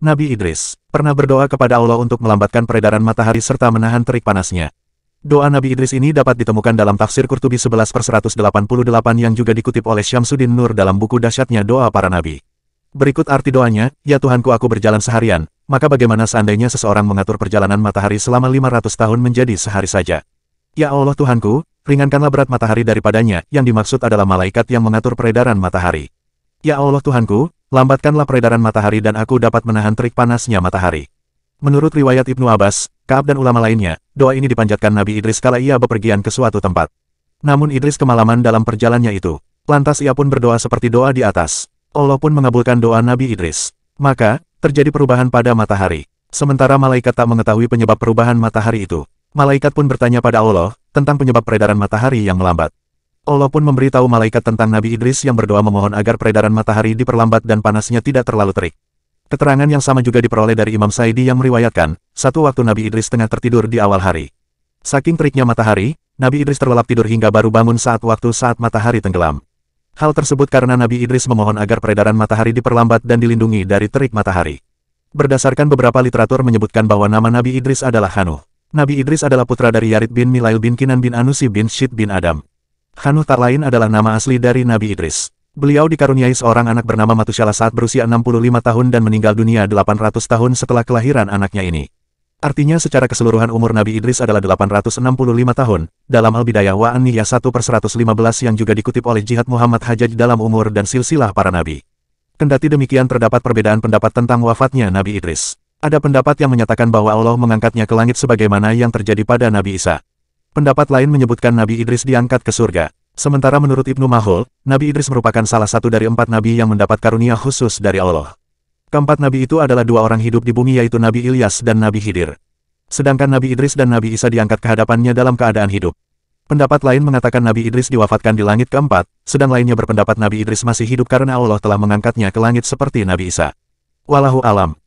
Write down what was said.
Nabi Idris pernah berdoa kepada Allah untuk melambatkan peredaran matahari serta menahan terik panasnya. Doa Nabi Idris ini dapat ditemukan dalam tafsir Qurtubi 11/188 yang juga dikutip oleh Syamsuddin Nur dalam buku dahsyatnya Doa Para Nabi. Berikut arti doanya, "Ya Tuhanku, aku berjalan seharian, maka bagaimana seandainya seseorang mengatur perjalanan matahari selama 500 tahun menjadi sehari saja? Ya Allah Tuhanku, ringankanlah berat matahari daripadanya," yang dimaksud adalah malaikat yang mengatur peredaran matahari. "Ya Allah Tuhanku, lambatkanlah peredaran matahari dan aku dapat menahan terik panasnya matahari." Menurut riwayat Ibnu Abbas, Ka'ab dan ulama lainnya, doa ini dipanjatkan Nabi Idris kala ia bepergian ke suatu tempat. Namun Idris kemalaman dalam perjalanannya itu. Lantas ia pun berdoa seperti doa di atas. Allah pun mengabulkan doa Nabi Idris. Maka, terjadi perubahan pada matahari. Sementara malaikat tak mengetahui penyebab perubahan matahari itu. Malaikat pun bertanya pada Allah, tentang penyebab peredaran matahari yang melambat. Allah pun memberitahu malaikat tentang Nabi Idris yang berdoa memohon agar peredaran matahari diperlambat dan panasnya tidak terlalu terik. Keterangan yang sama juga diperoleh dari Imam Sa'idi yang meriwayatkan, satu waktu Nabi Idris tengah tertidur di awal hari. Saking teriknya matahari, Nabi Idris terlelap tidur hingga baru bangun saat matahari tenggelam. Hal tersebut karena Nabi Idris memohon agar peredaran matahari diperlambat dan dilindungi dari terik matahari. Berdasarkan beberapa literatur menyebutkan bahwa nama Nabi Idris adalah Hanuh. Nabi Idris adalah putra dari Yarid bin Milail bin Kinan bin Anusi bin Syid bin Adam. Hanuh tak lain adalah nama asli dari Nabi Idris. Beliau dikaruniai seorang anak bernama Matusyalah saat berusia 65 tahun dan meninggal dunia 800 tahun setelah kelahiran anaknya ini. Artinya secara keseluruhan umur Nabi Idris adalah 865 tahun, dalam Al-Bidayah wa An-Nihayah 1/115 yang juga dikutip oleh Jihad Muhammad Hajjaj dalam umur dan silsilah para nabi. Kendati demikian terdapat perbedaan pendapat tentang wafatnya Nabi Idris. Ada pendapat yang menyatakan bahwa Allah mengangkatnya ke langit sebagaimana yang terjadi pada Nabi Isa. Pendapat lain menyebutkan Nabi Idris diangkat ke surga. Sementara menurut Ibnu Mahul, Nabi Idris merupakan salah satu dari 4 nabi yang mendapat karunia khusus dari Allah. Keempat nabi itu adalah 2 orang hidup di bumi yaitu Nabi Ilyas dan Nabi Khidir. Sedangkan Nabi Idris dan Nabi Isa diangkat ke hadapannya dalam keadaan hidup. Pendapat lain mengatakan Nabi Idris diwafatkan di langit keempat, sedang lainnya berpendapat Nabi Idris masih hidup karena Allah telah mengangkatnya ke langit seperti Nabi Isa. Wallahu alam.